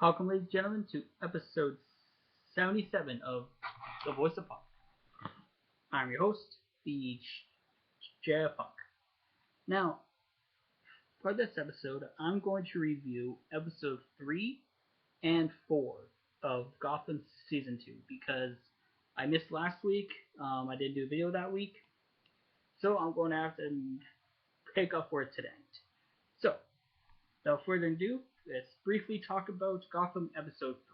Welcome, ladies and gentlemen, to episode 77 of the VoiceOFpunk. I'm your host, the Punk. Now, for this episode, I'm going to review episode 3 and 4 of Gotham Season 2 because I missed last week. I didn't do a video that week, so I'm going to have to pick up where today. So, without further ado, let's briefly talk about Gotham episode 3.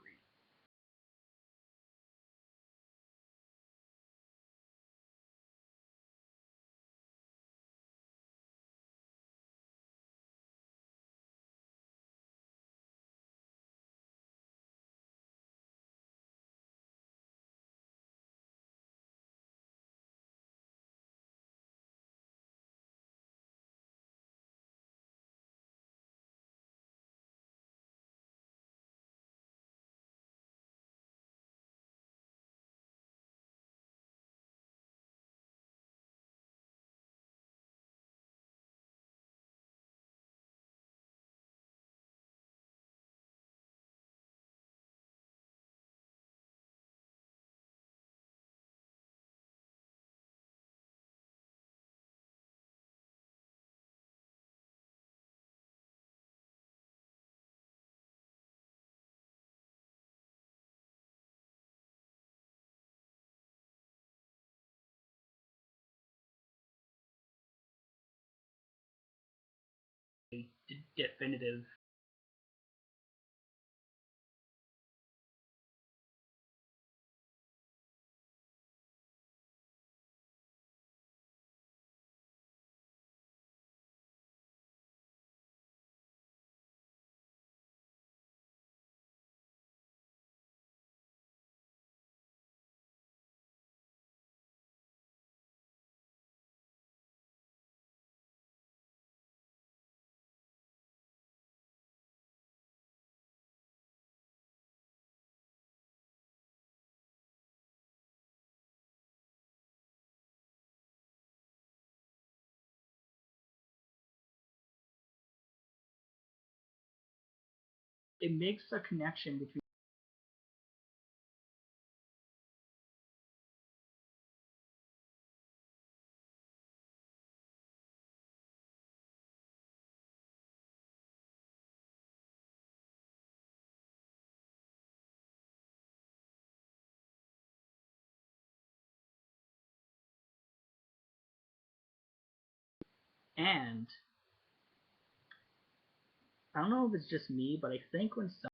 A definitive it makes a connection between and I don't know if it's just me, but I think when some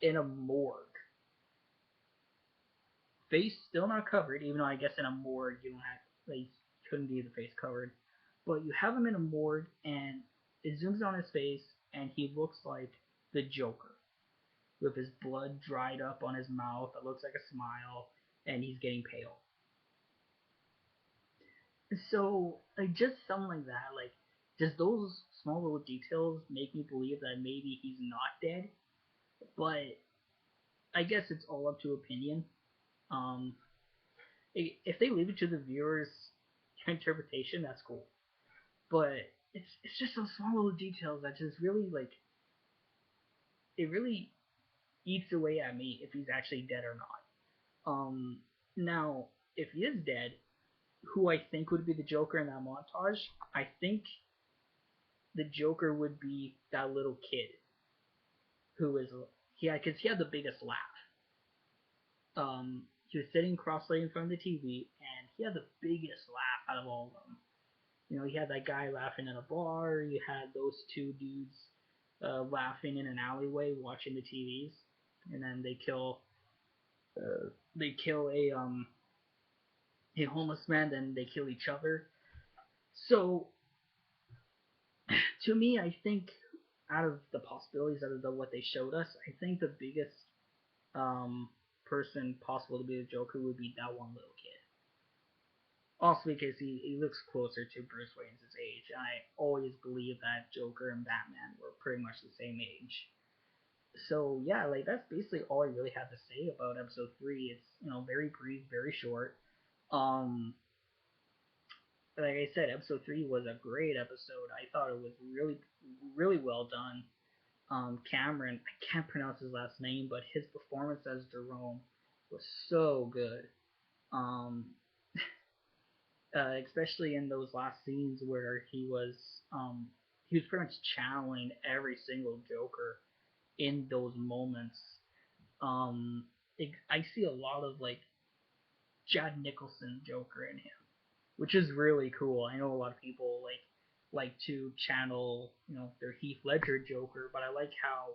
in a morgue, face still not covered, even though I guess in a morgue you don't have like couldn't be the face covered, but you have him in a morgue and it zooms on his face and he looks like the Joker with his blood dried up on his mouth. It looks like a smile, and he's getting pale. So like just something like that, like just those small little details make me believe that maybe he's not dead. But I guess it's all up to opinion. Um, if they leave it to the viewers' interpretation, that's cool. But it's just those small little details that just really like it really eats away at me if he's actually dead or not. Now if he is dead, who I think would be the Joker in that montage, I think the Joker would be that little kid who is because he had the biggest laugh. He was sitting cross-legged in front of the TV, and he had the biggest laugh out of all of them. You know, you had that guy laughing at a bar. You had those two dudes laughing in an alleyway watching the TVs, and then they kill a homeless man, then they kill each other. So to me, I think out of the possibilities, out of what they showed us, I think the biggest um, person possible to be the Joker would be that one little kid. Also because he looks closer to Bruce Wayne's age, and I always believe that Joker and Batman were pretty much the same age. So yeah, like that's basically all I really have to say about episode 3. It's very brief, very short. Um, like I said, episode 3 was a great episode. I thought it was really, really well done. Cameron, I can't pronounce his last name, but his performance as Jerome was so good. Um, especially in those last scenes where he was pretty much channeling every single Joker in those moments. I see a lot of like Jack Nicholson Joker in him, which is really cool. I know a lot of people like to channel their Heath Ledger Joker, but I like how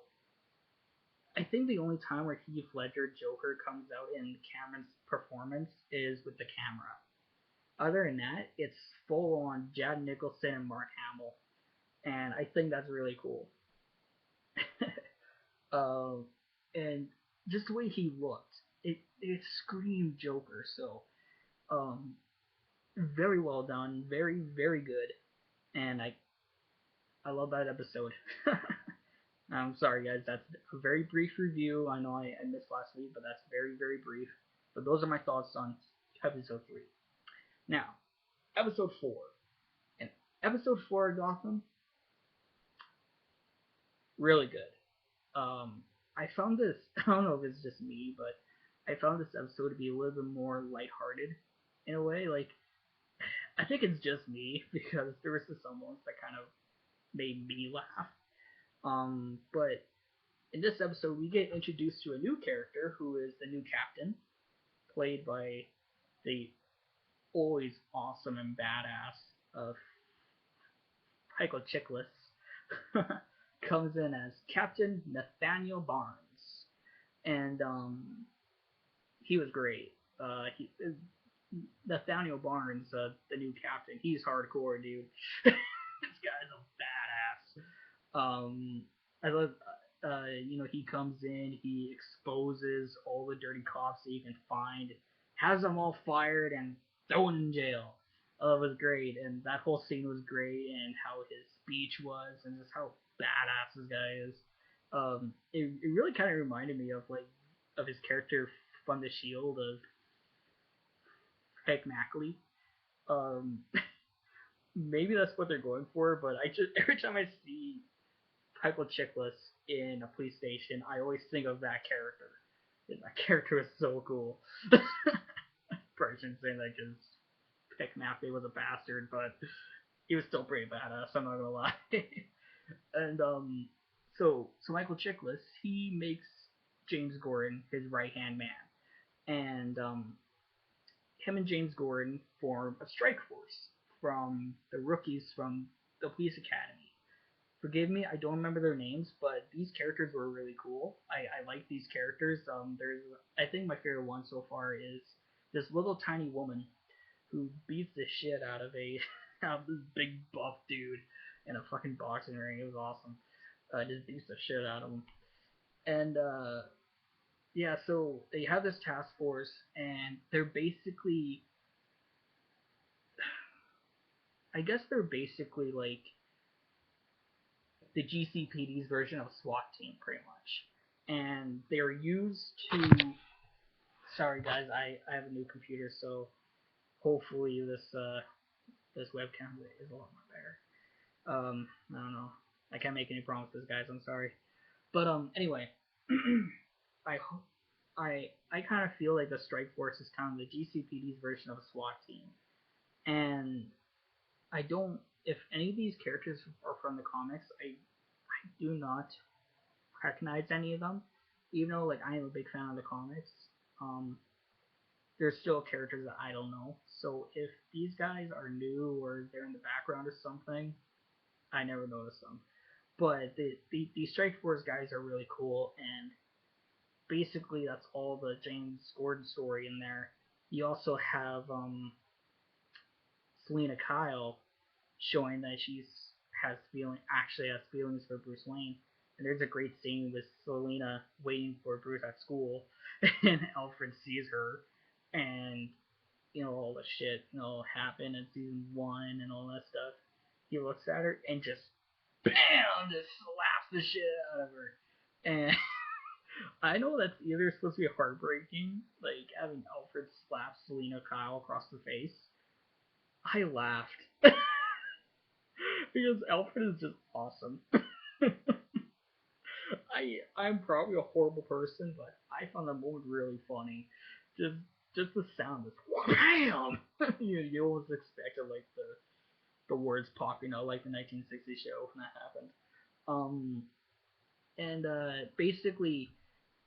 I think the only time where Heath Ledger Joker comes out in Cameron's performance is with the camera. Other than that, it's full on Jack Nicholson and Mark Hamill, and I think that's really cool. um, and just the way he looked, it screamed Joker. So, um, very well done, very very good, and I love that episode. I'm sorry guys, that's a very brief review. I know I missed last week, but that's very very brief. But those are my thoughts on episode 3. Now, episode 4. And episode 4 of Gotham, really good. I found this, I don't know if it's just me, but I found this episode to be a little bit more lighthearted in a way. Like, I think it's just me because there was some moments that kind of made me laugh. But in this episode, we get introduced to a new character who is the new captain, played by the always awesome and badass Michael Chiklis. Comes in as Captain Nathaniel Barnes, and he was great. Nathaniel Barnes, the new captain, he's hardcore, dude. This guy's a badass. I love, he comes in, he exposes all the dirty cops that you can find, has them all fired and thrown in jail. It was great, and that whole scene was great, and how his speech was, and just how badass this guy is. It really kind of reminded me of his character from The Shield of Peg Mackley. Um, maybe that's what they're going for, but I just every time I see Michael Chiklis in a police station, I always think of that character. That character is so cool. Probably shouldn't say that because Peg Mackley was a bastard, but he was still pretty badass. I'm not gonna lie. And so Michael Chiklis, he makes James Gordon his right hand man, and him and James Gordon form a strike force from the rookies from the police academy. Forgive me, I don't remember their names, but these characters were really cool. I like these characters. There's I think my favorite one so far is this little tiny woman who beats the shit out of out of this big buff dude in a fucking boxing ring. It was awesome. Just beats the shit out of him. And yeah, so they have this task force, and they're basically, I guess they're basically like the GCPD's version of a SWAT team, pretty much. And they're used to. Sorry guys, I have a new computer, so hopefully this webcam is a lot more better. I don't know. I can't make any promises, guys. I'm sorry. But anyway, I I kind of feel like the Strike Force is kind of the GCPD's version of a SWAT team, and I don't. If any of these characters are from the comics, I do not recognize any of them, even though like I am a big fan of the comics. Um, there's still characters that I don't know. So if these guys are new or they're in the background or something, I never noticed them. But the Strike Force guys are really cool, and basically that's all the James Gordon story in there. You also have Selena Kyle showing that actually has feelings for Bruce Wayne. And there's a great scene with Selena waiting for Bruce at school, and Alfred sees her, and all the shit happened in season 1 and all that stuff. He looks at her and just bam, just slaps the shit out of her. And I know that's either supposed to be heartbreaking, like having Alfred slap Selena Kyle across the face. I laughed because Alfred is just awesome. I'm probably a horrible person, but I found the moment really funny. Just just the sound, is bam. You always expected like the words popping out like the 1960s show when that happened. Um, and basically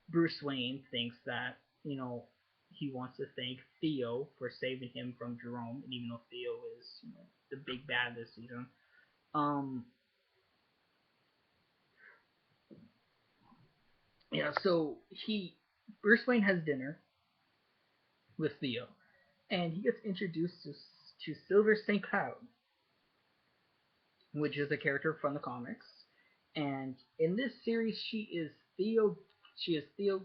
Bruce Wayne thinks that he wants to thank Theo for saving him from Jerome, and even though Theo is the big bad this season, um, yeah. So Bruce Wayne has dinner with Theo, and he gets introduced to Silver St. Cloud, which is a character from the comics. And in this series, Theo. She is Theo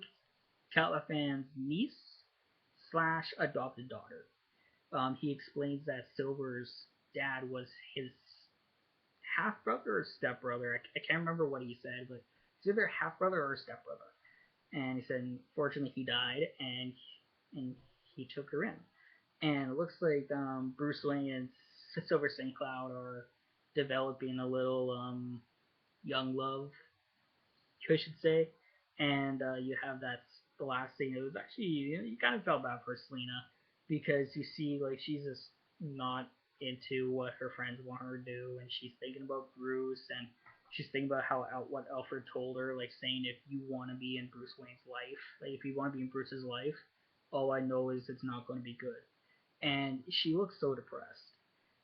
Califan's niece slash adopted daughter. He explains that Silver's dad was his half brother or step brother. I can't remember what he said, but it's either half brother or step brother. And he said, unfortunately, he died, and he took her in. And it looks like Bruce Wayne and Silver St. Cloud are developing a little young love, I should say. And you have the last scene. It was actually you kind of felt bad for Selena because you see like she's just not into what her friends want her to do, and she's thinking about Bruce, and she's thinking about what Alfred told her, like saying if you want to be in Bruce Wayne's life, like if you want to be in Bruce's life, all I know is it's not going to be good. And she looks so depressed,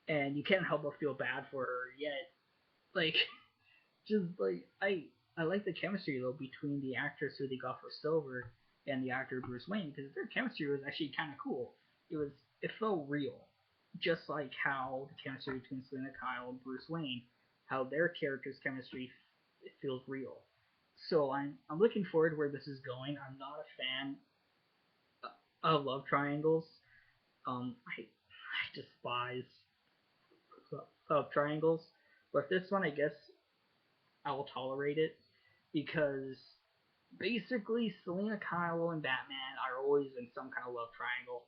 and you can't help but feel bad for her. Yet, like just like I like the chemistry though between the actress who they got for Silver and the actor Bruce Wayne, because their chemistry was actually kind of cool. It felt real, just like how the chemistry between Selena Kyle and Bruce Wayne, how their characters' chemistry it feels real. So I'm looking forward to where this is going. I'm not a fan of love triangles. I despise love triangles, but this one I guess I will tolerate it because basically Selena Kyle and Batman are always in some kind of love triangle.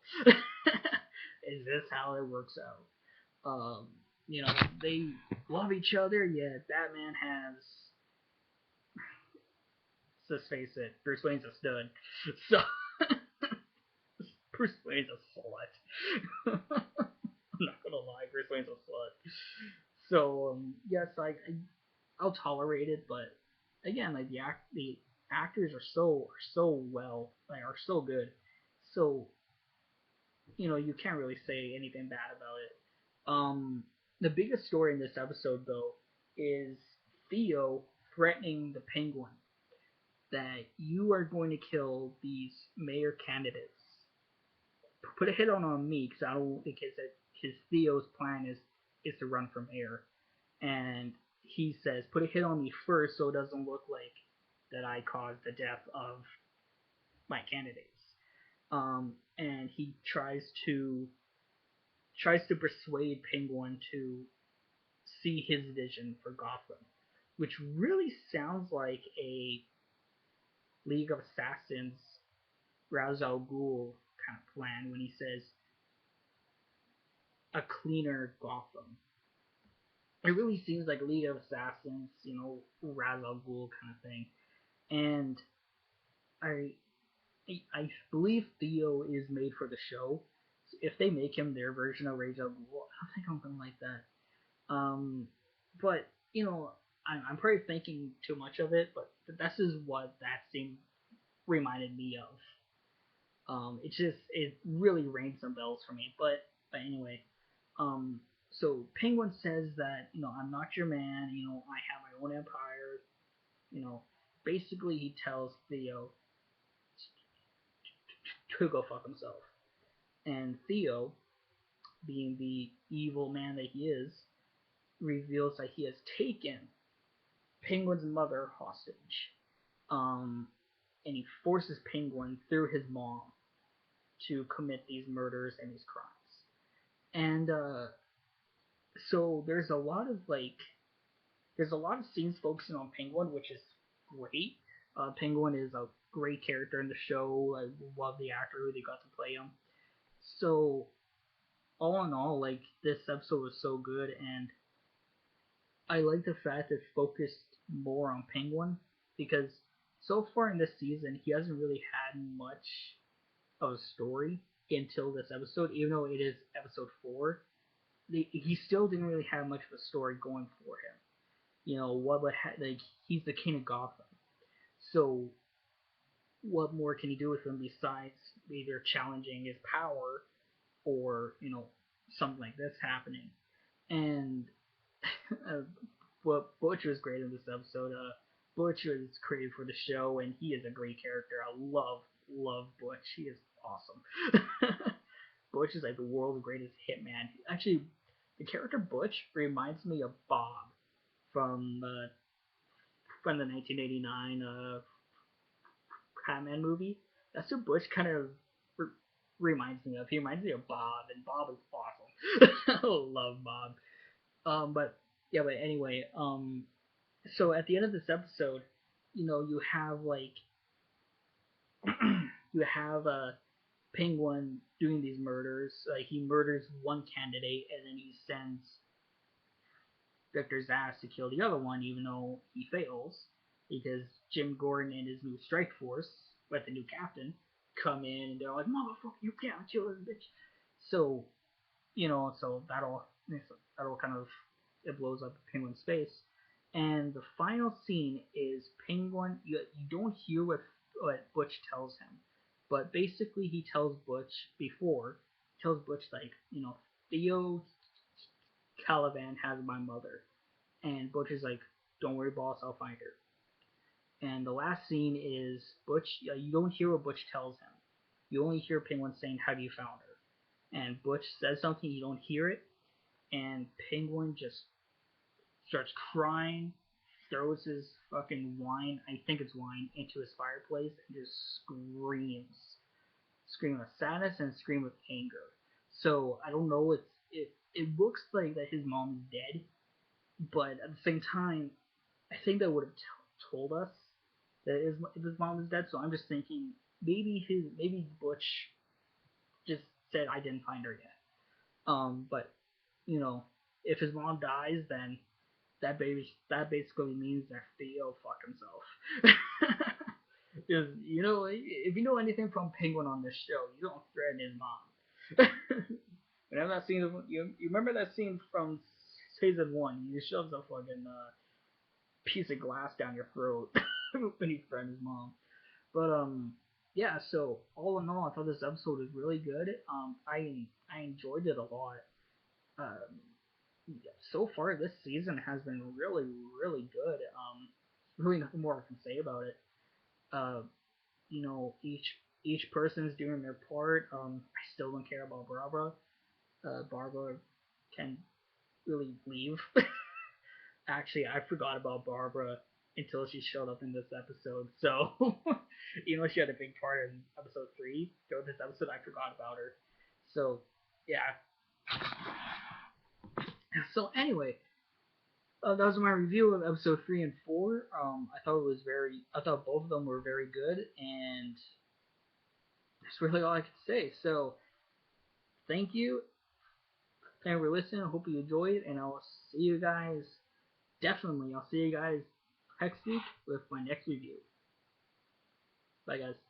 Is this how it works out? They love each other, yet Batman has, let's face it, Bruce Wayne's a stud. So Bruce Wayne's a slut. I'm not gonna lie, Bruce Wayne's a slut. So yes, I'll tolerate it, but again, like the actors are so well, like are so good, so you can't really say anything bad about it. The biggest story in this episode though is Theo threatening the Penguin that you are going to kill these mayor candidates. Put a hit on me because I don't because his Theo's plan is to run for mayor, and he says put a hit on me first so it doesn't look like that I caused the death of my candidates. And he tries to persuade Penguin to see his vision for Gotham, which really sounds like a League of Assassins Ra's al Ghul kind of plan when he says a cleaner Gotham. It really seems like League of Assassins, Ra's al Ghul kind of thing. And I I believe Theo is made for the show. So if they make him their version of Ra's al Ghul, I don't think I'm gonna like that. But I'm probably thinking too much of it. But this is what that scene reminded me of. It really rang some bells for me. But anyway, so Penguin says that I'm not your man. I have my own empire. Basically he tells Theo to go fuck himself. And Theo, being the evil man that he is, reveals that he has taken Penguin's mother hostage. And he forces Penguin through his mom to commit these murders and these crimes. And so there's a lot of scenes focusing on Penguin, which is great. Penguin is a great character in the show. I love the actor who they got to play him. So all in all, this episode was so good, and I like the fact that it focused more on Penguin, because so far in this season he hasn't really had much of a story until this episode. Even though it is episode 4, he still didn't really have much of a story going for him. What would he's the king of Gotham, so what more can he do with him besides either challenging his power or something like this happening? And what Butch was great in this episode. Butch was created for the show, and he is a great character. I love Butch. He is awesome. Butch is like the world's greatest hitman. Actually, the character Butch reminds me of Bob from the 1989 Batman movie. That's what Butch kind of reminds me of. He reminds me of Bob, and Bob is awesome. I love Bob. But anyway, so at the end of this episode, you have you have Penguin doing these murders. He murders one candidate, and then he sends Victor Zsasz to kill the other one, even though he fails, because Jim Gordon and his new strike force, with the new captain, come in and they're like, "Motherfucker, you can't kill this bitch." So, so that'll kind of, it blows up Penguin's face. And the final scene is Penguin. You don't hear what Butch tells him, but basically he tells Butch Theo Caliban has my mother, and Butch is like, "Don't worry, boss, I'll find her." And the last scene is Butch. You don't hear what Butch tells him. You only hear Penguin saying, "Have you found her?" And Butch says something, you don't hear it, and Penguin just starts crying, throws his fucking wine, I think it's wine, into his fireplace, and just scream with sadness and scream with anger. So I don't know, it looks like that his mom's dead, but at the same time, I think that would have told us that his mom is dead. So I'm just thinking maybe Butch just said, "I didn't find her yet." But if his mom dies, then that basically means that Theo fucked himself. Because if you know anything from Penguin on this show, you don't threaten his mom. Whenever that scene, you remember that scene from season 1? He shoves a fucking piece of glass down your throat when he threatens his mom. But yeah. So all in all, I thought this episode was really good. I enjoyed it a lot. So far this season has been really, really good. Really nothing more I can say about it. Each person is doing their part. I still don't care about Barbara. Barbara can really leave. Actually, I forgot about Barbara until she showed up in this episode. So, she had a big part in episode 3. During this episode, I forgot about her. So, yeah. So anyway, that was my review of episode 3 and 4. I thought both of them were very good, and that's really all I could say. So, thank you for listening. I hope you enjoyed, and I'll see you guys next week with my next review. Bye, guys.